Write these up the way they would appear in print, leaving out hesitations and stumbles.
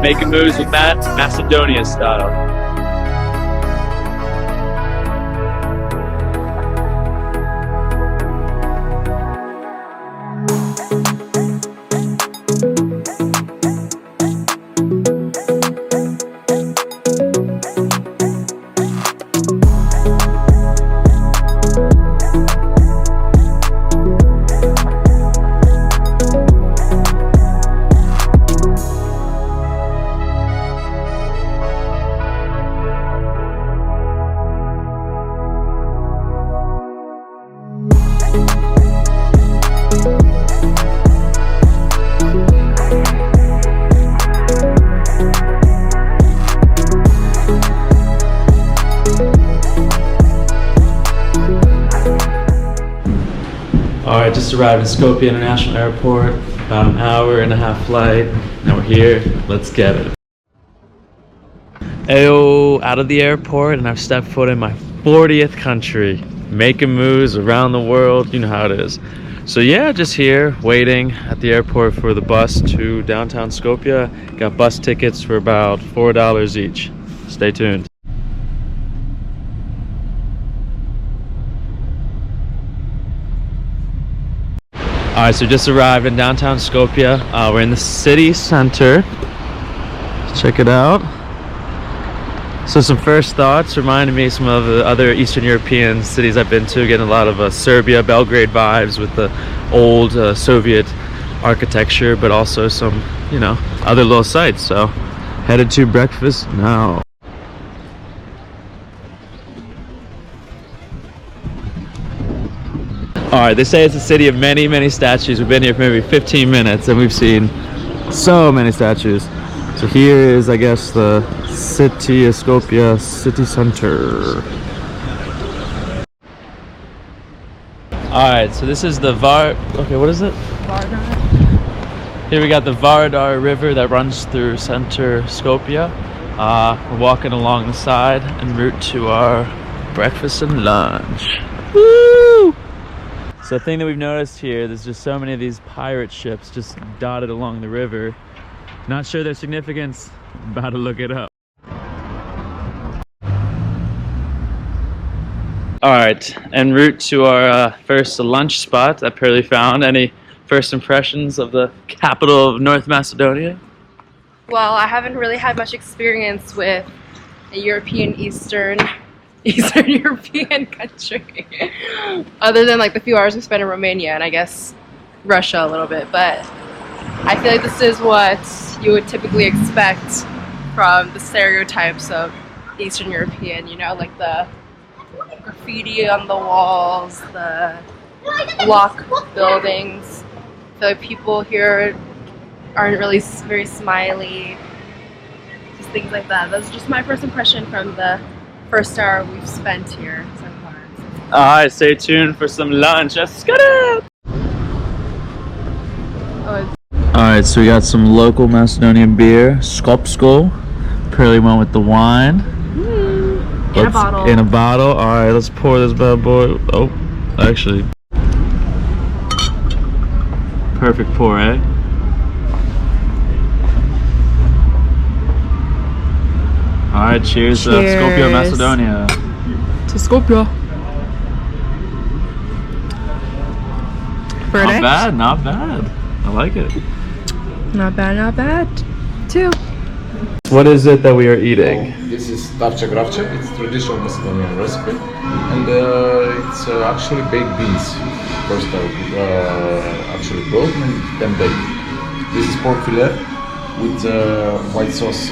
Making moves with Matt, Macedonia style. Alright, just arrived in Skopje International Airport. About an hour-and-a-half flight. Now we're here. Let's get it. Ayo, out of the airport, and I've stepped foot in my 40th country. Making moves around the world. You know how it is. So yeah, just here, waiting at the airport for the bus to downtown Skopje. Got bus tickets for about $4 each. Stay tuned. Alright, so just arrived in downtown Skopje. We're in the city center. Check it out. So some first thoughts reminded me of some of the other Eastern European cities I've been to. Getting a lot of Serbia, Belgrade vibes with the old Soviet architecture, but also some, you know, other little sites. So headed to breakfast now. Alright, they say it's a city of many, many statues. We've been here for maybe 15 minutes and we've seen so many statues. So here is, I guess, the city of Skopje city center. Alright, so this is the okay, what is it? Vardar. Here we got the Vardar River that runs through center Skopje. We're walking along the side en route to our breakfast and lunch. Woo! So the thing that we've noticed here, there's just so many of these pirate ships just dotted along the river. Not sure their significance, about to look it up. Alright, en route to our first lunch spot that Pearly found. Any first impressions of the capital of North Macedonia? Well, I haven't really had much experience with a Eastern European country other than like the few hours we spent in Romania and I guess Russia a little bit, but I feel like this is what you would typically expect from the stereotypes of Eastern European, you know, like the graffiti on the walls, the block buildings. I feel like people here aren't really very smiley, just things like that. That's just my first impression from the first hour we've spent here so far. Alright, stay tuned for some lunch. Let's get it! Alright, so we got some local Macedonian beer, Skopje. Pearly went with the wine. In a bottle. In a bottle. Alright, let's pour this bad boy. Oh, actually. Perfect pour, eh? Alright, cheers to Skopje, Macedonia. To Skopje. Not bad, not bad. I like it. Not bad, not bad. Too. What is it that we are eating? This is tarcha gravcha. It's traditional Macedonian recipe, and it's actually baked beans. First, actually boiled and then baked. This is pork fillet with white sauce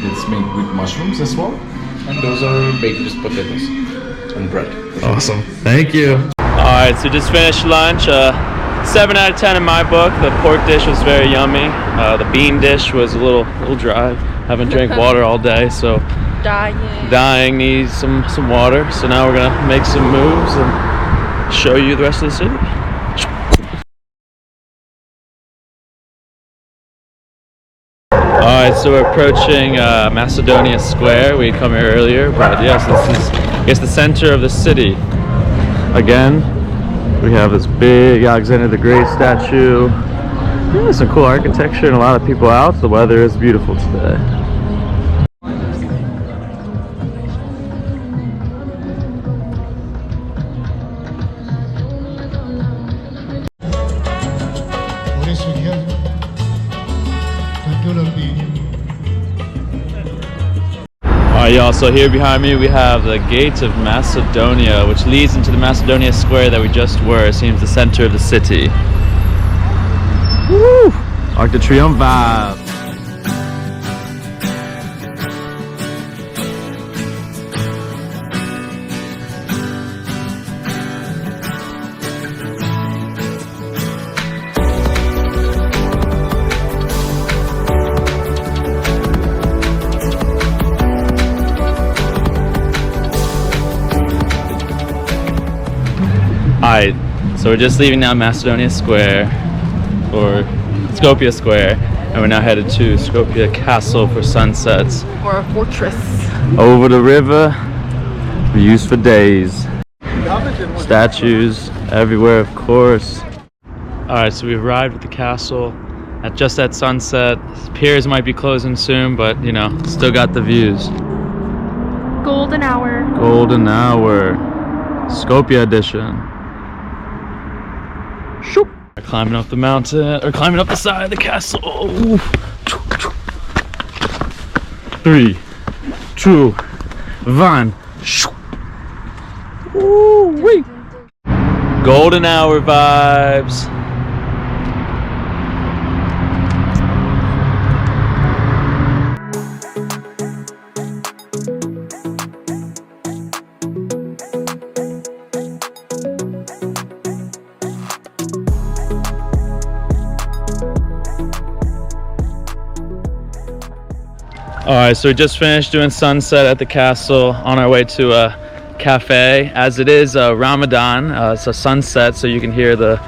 that's made with mushrooms as well, and those are baked with potatoes and bread. Awesome, thank you. Alright, so just finished lunch. 7 out of 10 in my book. The pork dish was very yummy. The bean dish was a little dry. Haven't drank water all day, so dying, needs some water. So now we're gonna make some moves and show you the rest of the city. Alright, so we're approaching Macedonia Square. We had come here earlier, but yes, this is, I guess, the center of the city. Again, we have this big Alexander the Great statue. Yeah, some cool architecture and a lot of people out. The weather is beautiful today. Alright y'all, so here behind me we have the Gate of Macedonia, which leads into the Macedonia Square that we just were. It seems the center of the city. Woo! Arc de Triomphe vibe. Alright, so we're just leaving now Macedonia Square, or Skopje Square, and we're now headed to Skopje Castle for sunsets. Or a fortress. Over the river, used for days. Statues everywhere, of course. Alright, so we've arrived at the castle just at sunset. Piers might be closing soon, but you know, still got the views. Golden hour. Golden hour. Skopje edition. Shoop. Climbing up the mountain, or climbing up the side of the castle. Oh. 3, 2, 1. Ooh-wee. Golden hour vibes. Alright, so we just finished doing sunset at the castle, on our way to a cafe. As it is Ramadan, it's a sunset, so you can hear the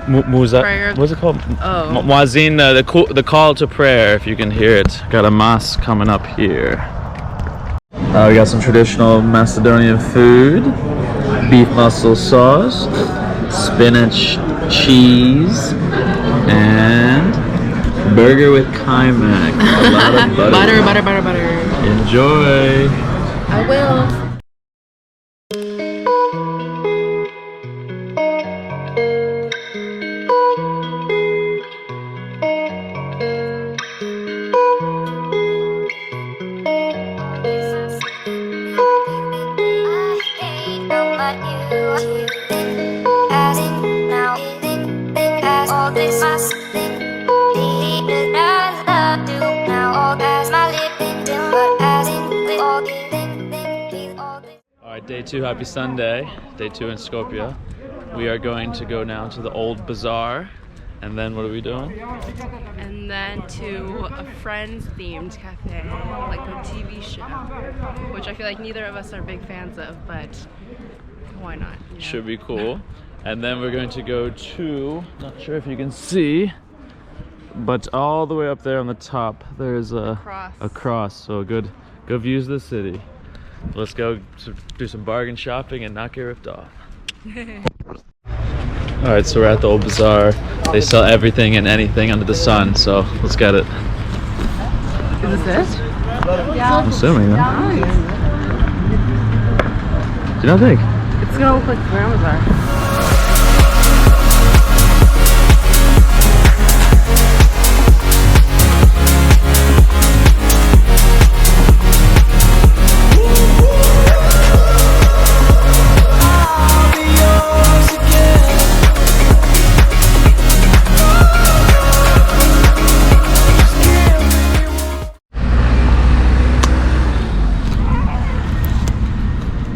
Prayer. what's it called? Oh. Muazzin, the call to prayer, if you can hear it. Got a mosque coming up here. We got some traditional Macedonian food, beef muscle sauce, spinach cheese, and burger with kaimak. A lot of butter. Butter. Enjoy. I will. Alright, day 2, happy Sunday. Day 2 in Skopje. We are going to go now to the old bazaar. And then what are we doing? And then to a Friends-themed cafe, like a TV show, which I feel like neither of us are big fans of, but why not? You know? Should be cool. And then we're going to go to, not sure if you can see, but all the way up there on the top, there's a cross. So good views of the city. Let's go do some bargain shopping and not get ripped off. Alright, so we're at the old bazaar. They sell everything and anything under the sun, so let's get it. Is this it? Yeah. I'm assuming, huh? Do you not think? It's gonna look like the Grand Bazaar.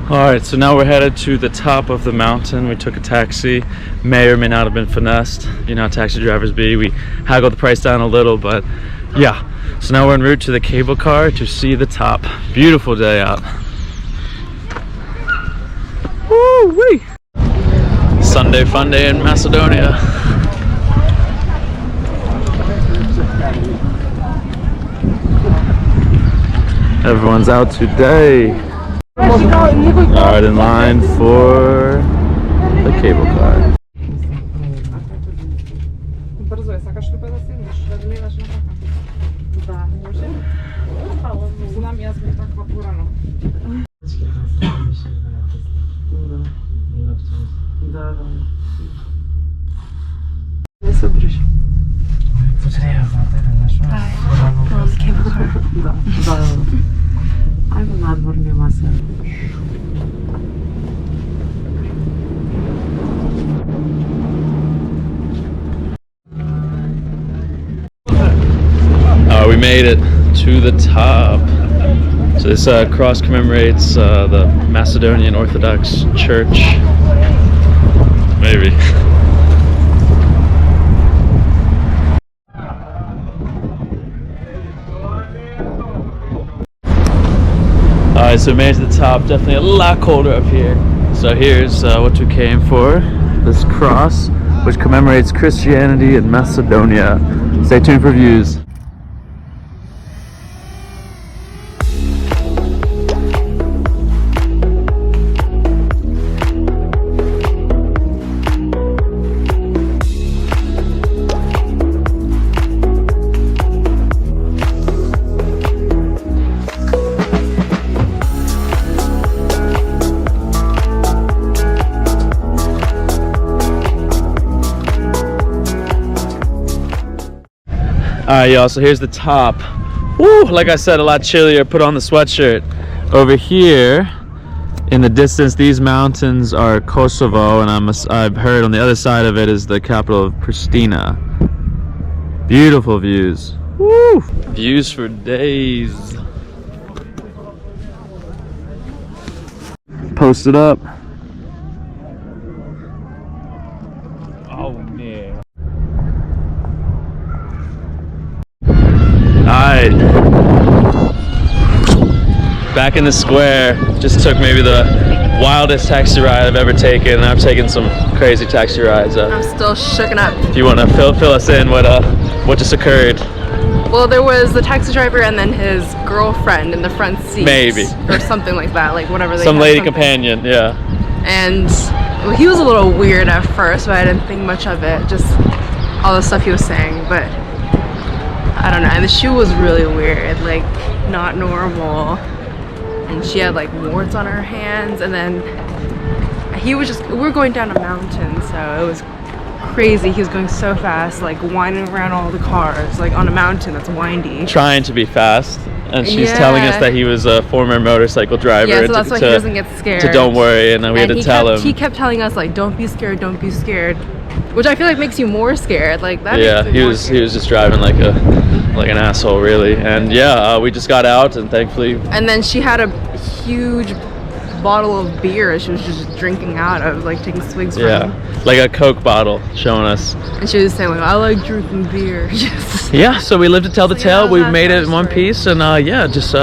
Alright, so now we're headed to the top of the mountain. We took a taxi, may or may not have been finessed. You know how taxi drivers be. We haggled the price down a little, but yeah. So now we're en route to the cable car to see the top. Beautiful day out. Woo-wee! Sunday fun day in Macedonia. Everyone's out today. Alright, in line for the cable car. We made it to the top. So this cross commemorates the Macedonian Orthodox Church. Maybe. Alright, so we made it to the top. Definitely a lot colder up here. So here's what we came for. This cross, which commemorates Christianity in Macedonia. Stay tuned for views. Alright y'all, so here's the top. Woo! Like I said, a lot chillier. Put on the sweatshirt. Over here, in the distance, these mountains are Kosovo, and I've heard on the other side of it is the capital of Pristina. Beautiful views. Woo! Views for days. Post it up. Oh man. Alright, back in the square. Just took maybe the wildest taxi ride I've ever taken. I've taken some crazy taxi rides. I'm still shooken up. If you want to fill us in, what just occurred? Well, there was the taxi driver and then his girlfriend in the front seat. Maybe. Or something like that, like whatever they Some had, lady something. companion, yeah. And well, he was a little weird at first, but I didn't think much of it. Just all the stuff he was saying, but I don't know. And the shoe was really weird, like not normal. And she had like warts on her hands, and then we were going down a mountain, so it was crazy. He was going so fast, like winding around all the cars, like on a mountain that's windy. Trying to be fast, and she's telling us that he was a former motorcycle driver. Yeah, so that's why he doesn't get scared. To don't worry, and then we had to tell him. He kept telling us like, don't be scared, don't be scared. Which I feel like makes you more scared. Like that. Yeah, he was just driving like an asshole, really. And yeah, we just got out, and thankfully. And then she had a huge bottle of beer she was just drinking out of, like taking swigs from. Yeah, like a Coke bottle, showing us. And she was saying like, I like drinking beer. Yeah, so we lived to tell the tale. We made it in one piece, and yeah, just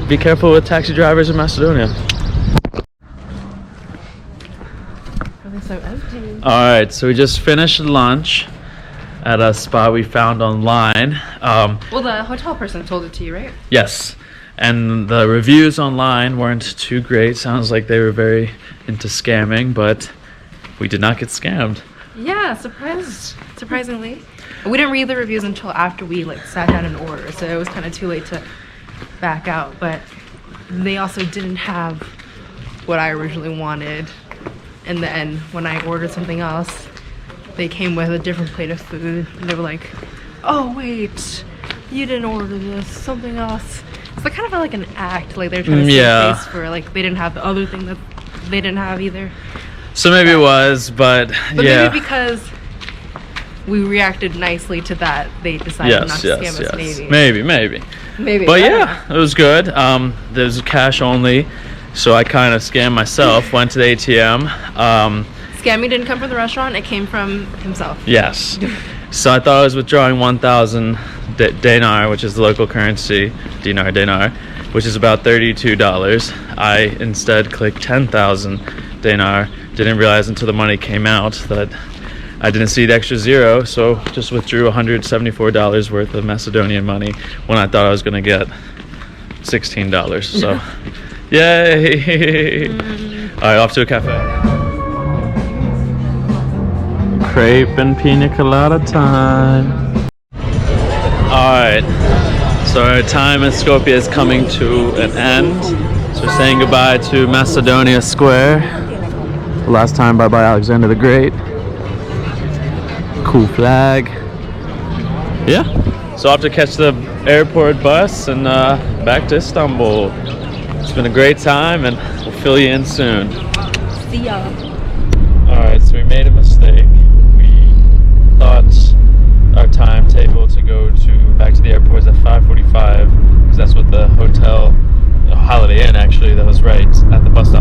be careful with taxi drivers in Macedonia. So empty. Alright, so we just finished lunch at a spot we found online. Well, the hotel person told it to you, right? Yes, and the reviews online weren't too great. Sounds like they were very into scamming, but we did not get scammed. Yeah, surprisingly. We didn't read the reviews until after we like sat down and ordered, so it was kind of too late to back out. But they also didn't have what I originally wanted. And then when I ordered something else, they came with a different plate of food. And they were like, oh wait, you didn't order this, something else. So I kind of felt like an act, like they were trying to save face for like they didn't have the other thing that they didn't have either. So maybe it was, but yeah. Maybe because we reacted nicely to that, they decided not to scam us, maybe. Maybe. But yeah, it was good. There's cash only. So I kind of scammed myself, went to the ATM. Scamming didn't come from the restaurant, it came from himself. Yes. So I thought I was withdrawing 1,000 dinar, which is the local currency, dinar, which is about $32. I instead clicked 10,000 dinar. Didn't realize until the money came out that I didn't see the extra zero, so just withdrew $174 worth of Macedonian money when I thought I was going to get $16. So. Yay! Alright, off to a cafe. Crepe and pina colada time. Alright, So our time in Skopje is coming to an end. So we're saying goodbye to Macedonia Square. The last time bye-bye Alexander the Great. Cool flag. Yeah. So I'll have to catch the airport bus and back to Istanbul. It's been a great time and we'll fill you in soon. See ya. Alright, so we made a mistake. We thought our timetable to go back to the airport was at 5:45 because that's what the hotel, Holiday Inn actually, that was right at the bus stop